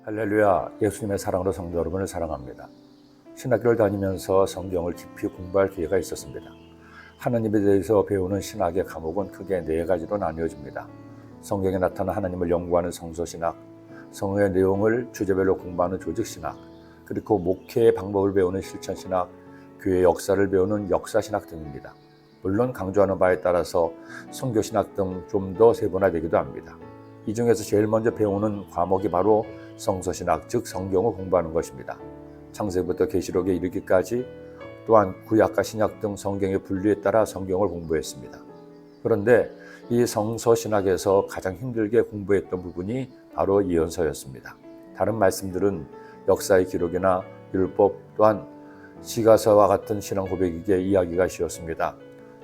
할렐루야, 예수님의 사랑으로 성도 여러분을 사랑합니다. 신학교를 다니면서 성경을 깊이 공부할 기회가 있었습니다. 하나님에 대해서 배우는 신학의 과목은 크게 4가지로 나뉘어집니다. 성경에 나타난 하나님을 연구하는 성서신학, 성경의 내용을 주제별로 공부하는 조직신학, 그리고 목회의 방법을 배우는 실천신학, 교회 역사를 배우는 역사신학 등입니다. 물론 강조하는 바에 따라서 선교신학 등 좀 더 세분화되기도 합니다. 이 중에서 제일 먼저 배우는 과목이 바로 성서신학, 즉 성경을 공부하는 것입니다. 창세기부터 계시록에 이르기까지 또한 구약과 신약 등 성경의 분류에 따라 성경을 공부했습니다. 그런데 이 성서신학에서 가장 힘들게 공부했던 부분이 바로 예언서였습니다. 다른 말씀들은 역사의 기록이나 율법 또한 시가서와 같은 신앙 고백이기에 이해하기가 쉬웠습니다.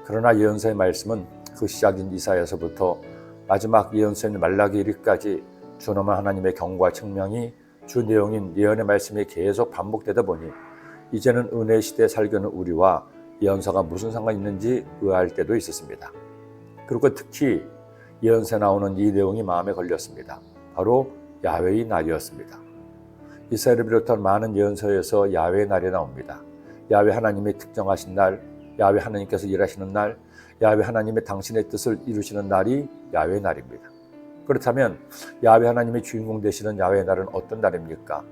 그러나 예언서의 말씀은 그 시작인 이사야서부터 마지막 예언서인 말라기 이르기까지 주님은 하나님의 경고와 책명이 주 내용인 예언의 말씀이 계속 반복되다 보니 이제는 은혜 시대에 살고 있는 우리와 예언서가 무슨 상관이 있는지 의아할 때도 있었습니다. 그리고 특히 예언서에 나오는 이 내용이 마음에 걸렸습니다. 바로 야훼의 날이었습니다. 이스라엘을 비롯한 많은 예언서에서 야훼의 날이 나옵니다. 야훼 하나님의 특정하신 날, 야훼 하나님께서 일하시는 날, 야훼 하나님의 당신의 뜻을 이루시는 날이 야훼의 날입니다. 그렇다면 야훼 하나님의 주인공 되시는 야훼의 날은 어떤 날입니까?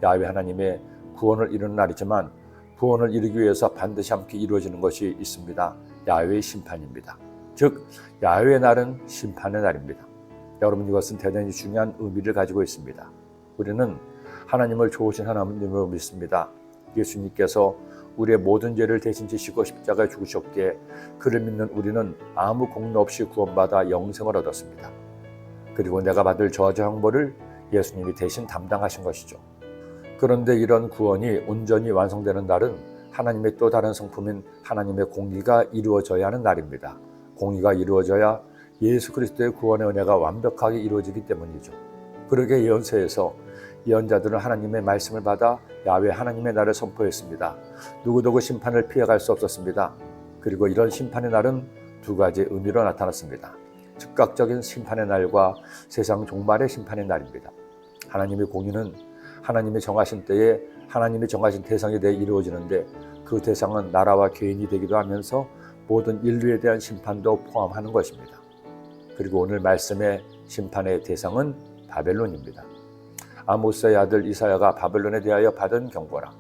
야훼 하나님의 구원을 이루는 날이지만 구원을 이루기 위해서 반드시 함께 이루어지는 것이 있습니다. 야훼의 심판입니다. 즉 야훼의 날은 심판의 날입니다. 여러분, 이것은 대단히 중요한 의미를 가지고 있습니다. 우리는 하나님을 좋으신 하나님으로 믿습니다. 예수님께서 우리의 모든 죄를 대신 지시고 십자가에 죽으셨기에 그를 믿는 우리는 아무 공로 없이 구원받아 영생을 얻었습니다. 그리고 내가 받을 저주 형벌을 예수님이 대신 담당하신 것이죠. 그런데 이런 구원이 온전히 완성되는 날은 하나님의 또 다른 성품인 하나님의 공의가 이루어져야 하는 날입니다. 공의가 이루어져야 예수 그리스도의 구원의 은혜가 완벽하게 이루어지기 때문이죠. 그러게 예언서에서 예언자들은 하나님의 말씀을 받아 야훼 하나님의 날을 선포했습니다. 누구도 그 심판을 피해갈 수 없었습니다. 그리고 이런 심판의 날은 2가지 의미로 나타났습니다. 즉각적인 심판의 날과 세상 종말의 심판의 날입니다. 하나님의 공의는 하나님이 정하신 때에 하나님이 정하신 대상에 대해 이루어지는데 그 대상은 나라와 개인이 되기도 하면서 모든 인류에 대한 심판도 포함하는 것입니다. 그리고 오늘 말씀의 심판의 대상은 바벨론입니다. 아모스의 아들 이사야가 바벨론에 대하여 받은 경고라.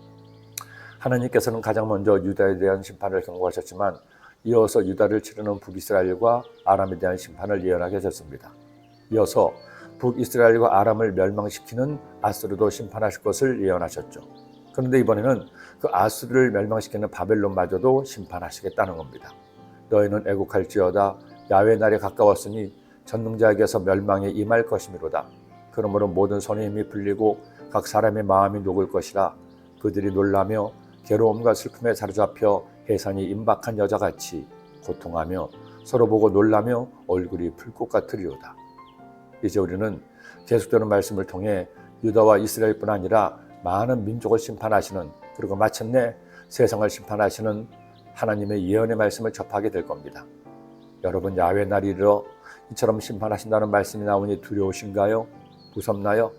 하나님께서는 가장 먼저 유다에 대한 심판을 경고하셨지만 이어서 유다를 치르는 북이스라엘과 아람에 대한 심판을 예언하게 하셨습니다. 이어서 북이스라엘과 아람을 멸망시키는 아수르도 심판하실 것을 예언하셨죠. 그런데 이번에는 그 아수르를 멸망시키는 바벨론마저도 심판하시겠다는 겁니다. 너희는 애국할지어다. 야훼 날이 가까웠으니 전능자에게서 멸망에 임할 것이미로다. 그러므로 모든 손의 힘이 풀리고 각 사람의 마음이 녹을 것이라. 그들이 놀라며 괴로움과 슬픔에 사로잡혀 해산이 임박한 여자같이 고통하며 서로 보고 놀라며 얼굴이 풀꽃 같으리로다. 이제 우리는 계속되는 말씀을 통해 유다와 이스라엘뿐 아니라 많은 민족을 심판하시는, 그리고 마침내 세상을 심판하시는 하나님의 예언의 말씀을 접하게 될 겁니다. 여러분, 야훼 날이 이르러 이처럼 심판하신다는 말씀이 나오니 두려우신가요? 무섭나요?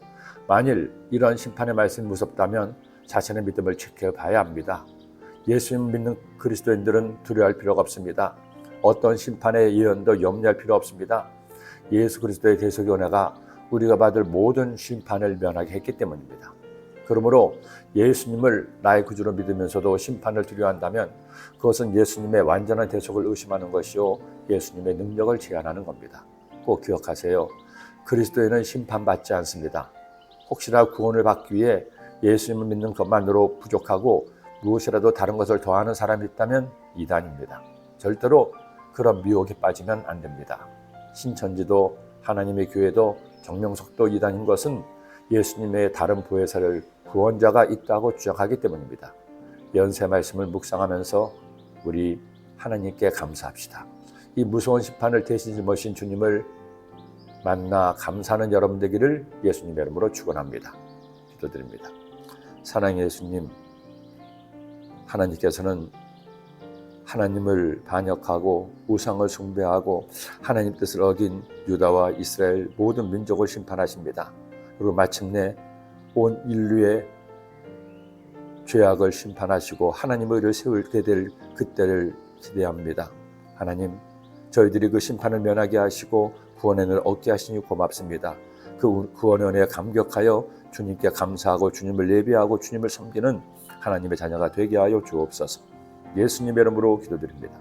만일 이런 심판의 말씀이 무섭다면 자신의 믿음을 지켜봐야 합니다. 예수님 믿는 그리스도인들은 두려워할 필요가 없습니다. 어떤 심판의 예언도 염려할 필요 없습니다. 예수 그리스도의 대속의 은혜가 우리가 받을 모든 심판을 면하게 했기 때문입니다. 그러므로 예수님을 나의 구주로 믿으면서도 심판을 두려워한다면 그것은 예수님의 완전한 대속을 의심하는 것이요 예수님의 능력을 제한하는 겁니다. 꼭 기억하세요. 그리스도에는 심판받지 않습니다. 혹시나 구원을 받기 위해 예수님을 믿는 것만으로 부족하고 무엇이라도 다른 것을 더하는 사람이 있다면 이단입니다. 절대로 그런 미혹에 빠지면 안 됩니다. 신천지도 하나님의 교회도 정명석도 이단인 것은 예수님의 다른 보혜사를 구원자가 있다고 주장하기 때문입니다. 연세 말씀을 묵상하면서 우리 하나님께 감사합시다. 이 무서운 심판을 대신 짊어진 주님을 만나 감사하는 여러분 되기를 예수님의 이름으로 축원합니다. 기도드립니다. 사랑의 예수님, 하나님께서는 하나님을 반역하고 우상을 숭배하고 하나님 뜻을 어긴 유다와 이스라엘 모든 민족을 심판하십니다. 그리고 마침내 온 인류의 죄악을 심판하시고 하나님의 의를 세우게 될 그때를 기대합니다. 하나님, 저희들이 그 심판을 면하게 하시고 구원의 은혜를 얻게 하시니 고맙습니다. 그 구원의 은혜에 감격하여 주님께 감사하고 주님을 예배하고 주님을 섬기는 하나님의 자녀가 되게 하여 주옵소서. 예수님의 이름으로 기도드립니다.